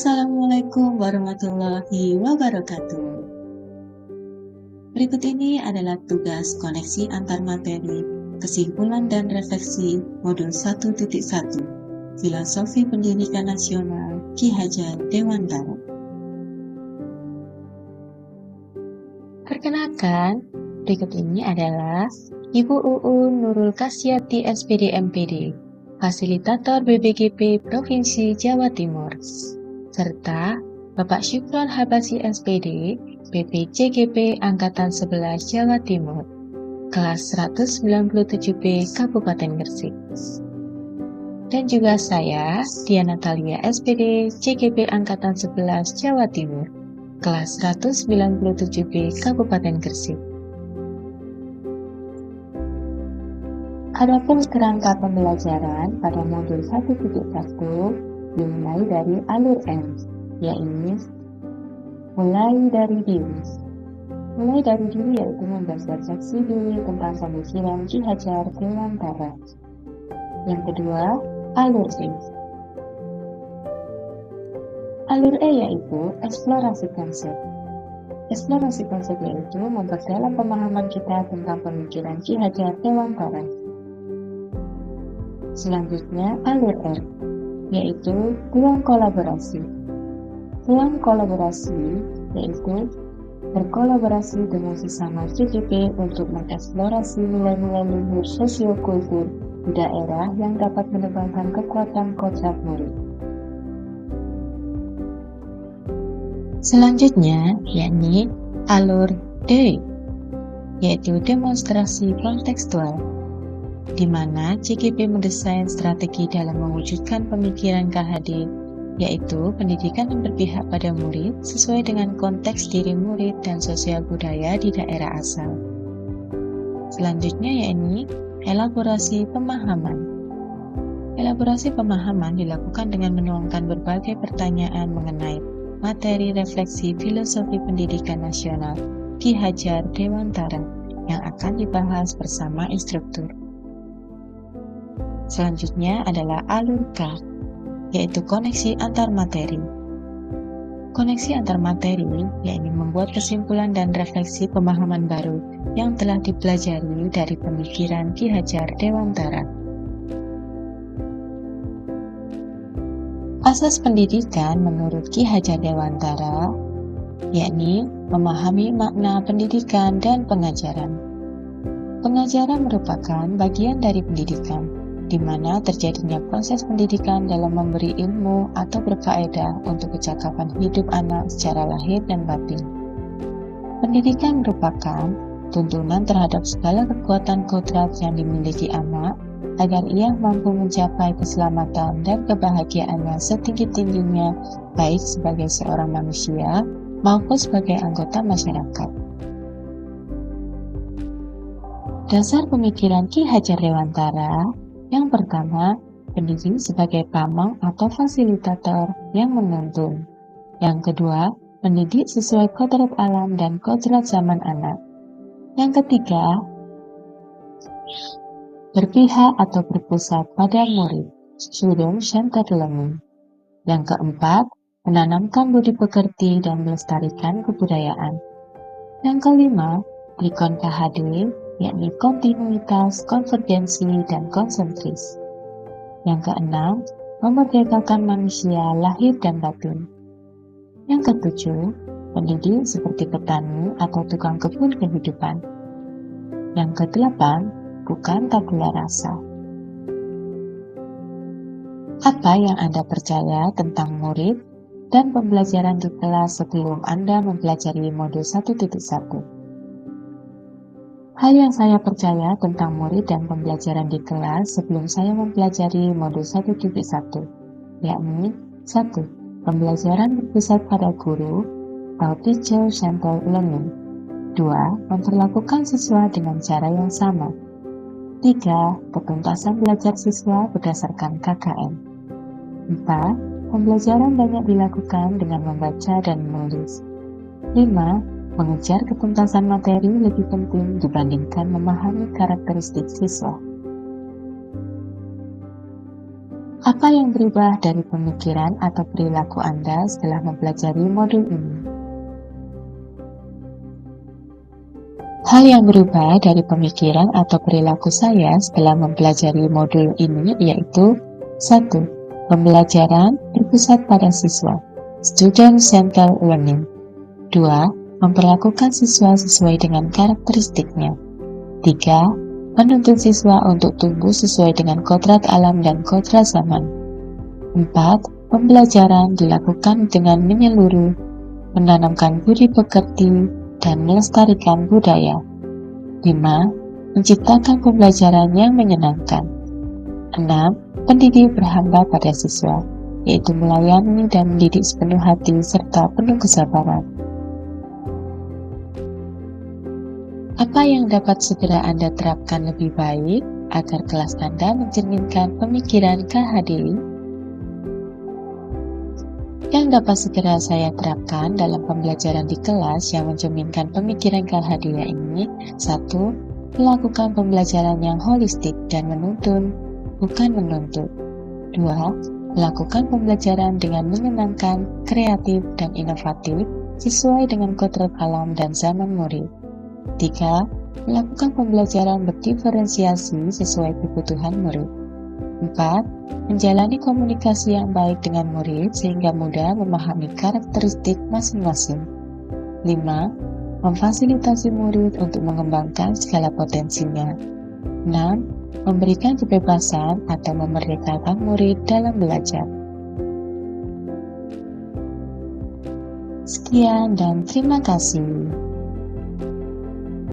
Assalamualaikum warahmatullahi wabarakatuh. Berikut ini adalah tugas koneksi antar materi, kesimpulan dan refleksi modul 1.1 Filosofi Pendidikan Nasional Ki Hajar Dewantara. Perkenalkan, berikut ini adalah Ibu UU Nurul Kasyati SPD MPD, Fasilitator BBGP Provinsi Jawa Timur, serta Bapak Syukron Habasi SPD, BPJGP Angkatan 11 Jawa Timur, kelas 197B Kabupaten Gresik. Dan juga saya, Diana Thalia SPD, JGP Angkatan 11 Jawa Timur, kelas 197B Kabupaten Gresik. Adapun kerangka pembelajaran pada modul 1.1 dimulai dari alur M, yaitu mulai dari diri. Mulai dari diri yaitu mempersepsi diri tentang pemikiran Ki Hajar Dewantara. Yang kedua, alur E. Alur E yaitu eksplorasi konsep. Eksplorasi konsep yaitu memperdalam pemahaman kita tentang pemikiran Ki Hajar Dewantara. Selanjutnya, alur R, yaitu ruang kolaborasi. Ruang kolaborasi yaitu berkolaborasi dengan sesama JGP untuk mengeksplorasi nilai-nilai luhur sosiokultur di daerah yang dapat menembangkan kekuatan kodrat murid. Selanjutnya, yakni alur D, yaitu demonstrasi kontekstual, di mana JGP mendesain strategi dalam mewujudkan pemikiran KHD, yaitu pendidikan yang berpihak pada murid sesuai dengan konteks diri murid dan sosial budaya di daerah asal. Selanjutnya yakni elaborasi pemahaman. Elaborasi pemahaman dilakukan dengan menuangkan berbagai pertanyaan mengenai materi refleksi filosofi pendidikan nasional Ki Hajar Dewantara yang akan dibahas bersama instruktur. Selanjutnya adalah alur K, yaitu koneksi antar materi. Koneksi antar materi yakni membuat kesimpulan dan refleksi pemahaman baru yang telah dipelajari dari pemikiran Ki Hajar Dewantara. Asas pendidikan menurut Ki Hajar Dewantara yakni memahami makna pendidikan dan pengajaran. Pengajaran merupakan bagian dari pendidikan, di mana terjadinya proses pendidikan dalam memberi ilmu atau berfaedah untuk kecakapan hidup anak secara lahir dan batin. Pendidikan merupakan tuntunan terhadap segala kekuatan kodrat yang dimiliki anak agar ia mampu mencapai keselamatan dan kebahagiaannya setinggi-tingginya, baik sebagai seorang manusia maupun sebagai anggota masyarakat. Dasar pemikiran Ki Hajar Dewantara: yang pertama, pendidik sebagai pamong atau fasilitator yang menuntun. Yang kedua, mendidik sesuai kodrat alam dan kodrat zaman anak. Yang ketiga, berpihak atau berpusat pada murid, student-centered learning. Yang keempat, menanamkan budi pekerti dan melestarikan kebudayaan. Yang kelima, ikon KHD, yakni kontinuitas, konvergensi, dan konsentris. Yang keenam, memerdekakan manusia lahir dan batin. Yang ketujuh, pendidik seperti petani atau tukang kebun kehidupan. Yang kedelapan, bukan tabula rasa. Apa yang Anda percaya tentang murid dan pembelajaran di kelas sebelum Anda mempelajari modul 1.1? Hal yang saya percaya tentang murid dan pembelajaran di kelas sebelum saya mempelajari modul 1.1, yakni 1. Pembelajaran berpusat pada guru atau teacher-centered learning. 2. Memperlakukan siswa dengan cara yang sama. 3. Ketuntasan belajar siswa berdasarkan KKM. 4. Pembelajaran banyak dilakukan dengan membaca dan menulis. 5. Mengejar ketuntasan materi lebih penting dibandingkan memahami karakteristik siswa. Apa yang berubah dari pemikiran atau perilaku Anda setelah mempelajari modul ini? Hal yang berubah dari pemikiran atau perilaku saya setelah mempelajari modul ini yaitu 1. Pembelajaran berpusat pada siswa, student-centered learning. 2. Memperlakukan siswa sesuai dengan karakteristiknya. 3. Menuntun siswa untuk tumbuh sesuai dengan kodrat alam dan kodrat zaman. 4. Pembelajaran dilakukan dengan menyeluruh, menanamkan budi pekerti, dan melestarikan budaya. 5. Menciptakan pembelajaran yang menyenangkan. 6. Pendidik berhamba pada siswa, yaitu melayani dan mendidik sepenuh hati serta penuh kesabaran. Apa yang dapat segera Anda terapkan lebih baik agar kelas Anda mencerminkan pemikiran KHDI? Yang dapat segera saya terapkan dalam pembelajaran di kelas yang mencerminkan pemikiran KHDI ini: 1. Melakukan pembelajaran yang holistik dan menuntun, bukan menuntut. 2. Melakukan pembelajaran dengan menyenangkan, kreatif, dan inovatif sesuai dengan kodrat alam dan zaman murid. 3. Melakukan pembelajaran berdiferensiasi sesuai kebutuhan murid. 4. Menjalani komunikasi yang baik dengan murid sehingga mudah memahami karakteristik masing-masing. 5. Memfasilitasi murid untuk mengembangkan segala potensinya. 6. Memberikan kebebasan atau memerdekakan murid dalam belajar. Sekian dan terima kasih.